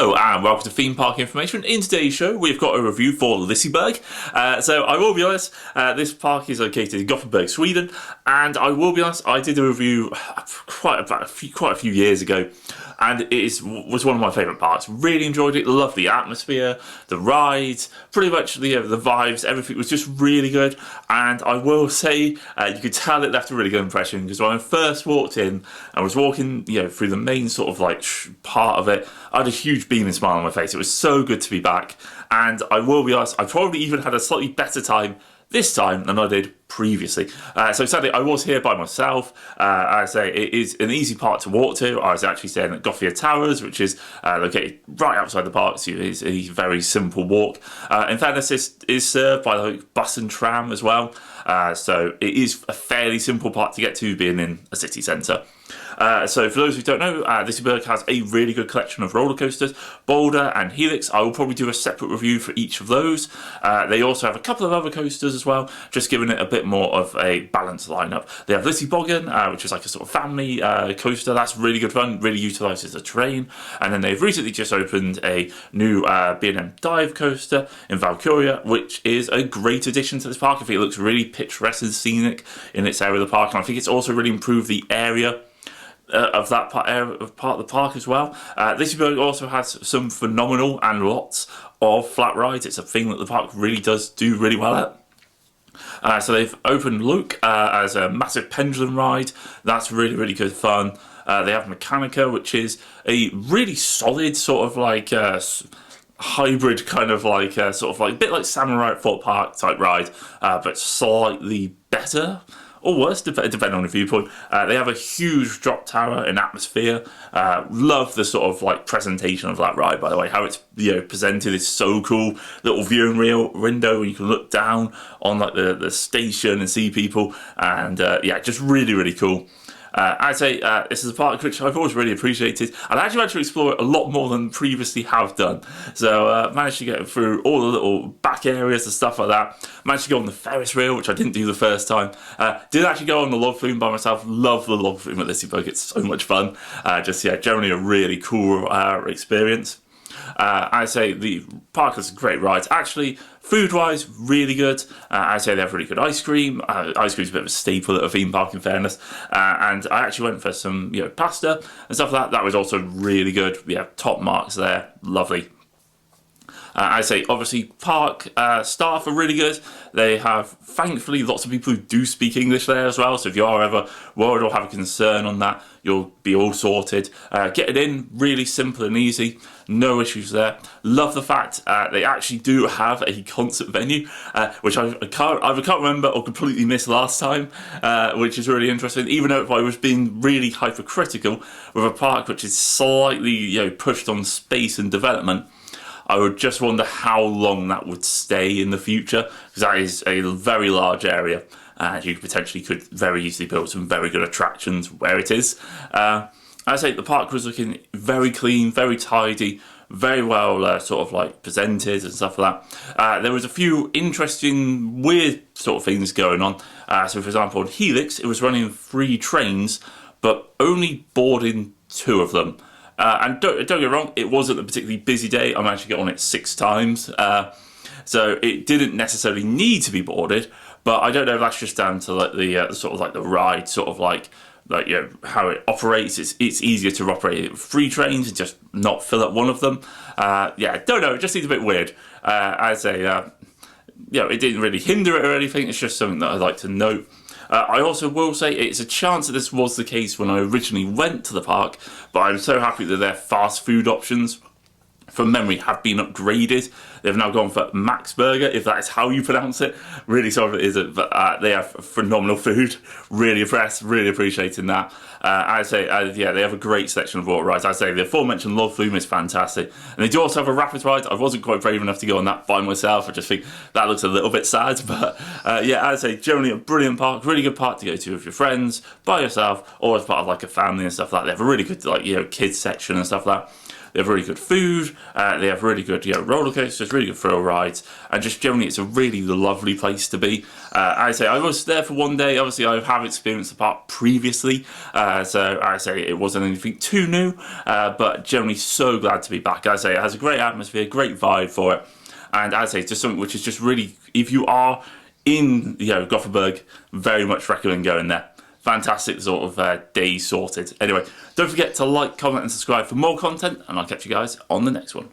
Hello and welcome to Theme Park Information. In today's show we've got a review for Liseberg. So I will be honest, this park is located in Gothenburg, Sweden, and I will be honest, I did a review quite a few years ago, and it was one of my favourite parks. Really enjoyed it, loved the atmosphere, the rides, pretty much the vibes, everything was just really good. And I will say, you could tell it left a really good impression, because when I first walked in, I was walking through the main sort of like part of it, I had a huge beaming smile on my face. It was so good to be back, and I will be honest, I probably even had a slightly better time this time than I did previously. So sadly, I was here by myself. I say it is an easy park to walk to. I was actually staying at Gothia Towers, which is located right outside the park, so it's a very simple walk. In fairness, this is served by the bus and tram as well, so it is a fairly simple park to get to, being in a city centre. So for those who don't know, Liseberg has a really good collection of roller coasters, Boulder and Helix. I will probably do a separate review for each of those. They also have a couple of other coasters as well, just giving it a bit more of a balanced lineup. They have Liseberg, which is like a sort of family coaster. That's really good fun, really utilises the terrain. And then they've recently just opened a new B&M dive coaster in Valkyria, which is a great addition to this park. I think it looks really picturesque and scenic in its area of the park, and I think it's also really improved the area of that part of the park as well. Liseberg also has some phenomenal and lots of flat rides. It's a thing that the park really does do really well at. So they've opened Luke as a massive pendulum ride. That's really, really good fun. They have Mechanica, which is a really solid sort of like hybrid kind of like sort of like a bit like Samurai at Fort Park type ride, but slightly better or worse, depending on the viewpoint. They have a huge drop tower and atmosphere. Love the sort of like presentation of that ride, by the way. How it's presented is so cool. Little viewing window, and you can look down on like the station and see people, and yeah, just really, really cool. I'd say this is a park which I've always really appreciated, and I actually managed to explore it a lot more than previously have done. So managed to get through all the little back areas and stuff like that. Managed to go on the Ferris wheel, which I didn't do the first time. Did actually go on the log flume by myself. Love the log flume at Liseberg. It's so much fun. Generally a really cool experience. I'd say the park has great rides. Actually, food-wise, really good. I'd say they have really good ice cream. Ice cream's a bit of a staple at a theme park, in fairness. And I actually went for some, pasta and stuff like that. That was also really good. Yeah, top marks there. Lovely. I'd say, obviously, park staff are really good. They have, thankfully, lots of people who do speak English there as well. So if you are ever worried or have a concern on that, you'll be all sorted. Getting in, really simple and easy. No issues there. Love the fact they actually do have a concert venue, which I can't remember or completely missed last time, which is really interesting. Even though if I was being really hypercritical with a park which is slightly pushed on space and development, I would just wonder how long that would stay in the future, because that is a very large area, and you potentially could very easily build some very good attractions where it is. I'd say the park was looking very clean, very tidy, very well sort of like presented and stuff like that. There was a few interesting, weird sort of things going on. So for example, on Helix, it was running 3 trains, but only boarding 2 of them. And don't get me wrong, it wasn't a particularly busy day. I managed to get on it 6 times. So it didn't necessarily need to be boarded, but I don't know if that's just down to like the sort of like the ride, sort of like how it operates. It's easier to operate 3 trains and just not fill up one of them. Yeah, don't know. It just seems a bit weird. I'd say, it didn't really hinder it or anything. It's just something that I'd like to note. I also will say it's a chance that this was the case when I originally went to the park, but I'm so happy that their fast food options, from memory, have been upgraded. They've now gone for Max Burger, if that is how you pronounce it. Really sorry if it isn't, but they have phenomenal food. Really impressed, really appreciating that. I'd say, they have a great selection of water rides. I'd say the aforementioned Log Flume is fantastic. And they do also have a rapid ride. I wasn't quite brave enough to go on that by myself. I just think that looks a little bit sad. But I'd say generally a brilliant park, really good park to go to with your friends, by yourself, or as part of like a family and stuff like that. They have a really good kids section and stuff like that. They have really good food. They have really good roller coasters, really good thrill rides, and just generally it's a really lovely place to be. I say I was there for one day. Obviously, I have experienced the park previously, so I say it wasn't anything too new, but generally so glad to be back. I say it has a great atmosphere, great vibe for it, and I say it's just something which is just really, if you are in Gothenburg, very much recommend going there. Fantastic sort of day sorted. Anyway, don't forget to like, comment and subscribe for more content, and I'll catch you guys on the next one.